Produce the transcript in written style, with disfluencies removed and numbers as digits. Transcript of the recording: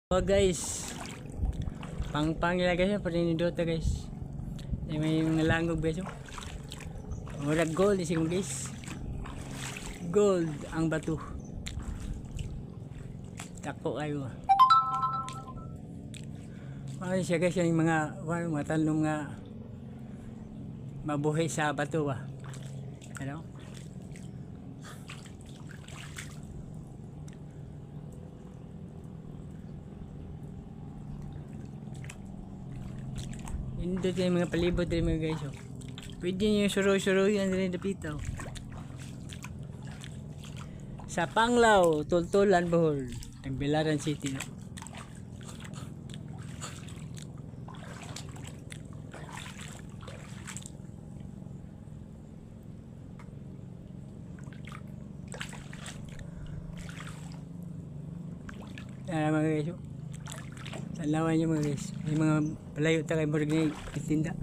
Oh guys, pang nila guys, paninidota guys. May mga langog guys. Murag gold ising guys. Gold ang bato. Tako kayo. Ano siya guys, yung mga tanong nga mabuhay sa bato ba. Ano? Hindi tayo mga palibot tayo mga guys. Pwede nyo yung suro-suro yan rin dapitaw. Sa Panglao, Tultulan, Bohol. Tagbilaran City. No? Yan mga guys. Salawan nyo mga guys. May mga palayo tayo morgue itinda.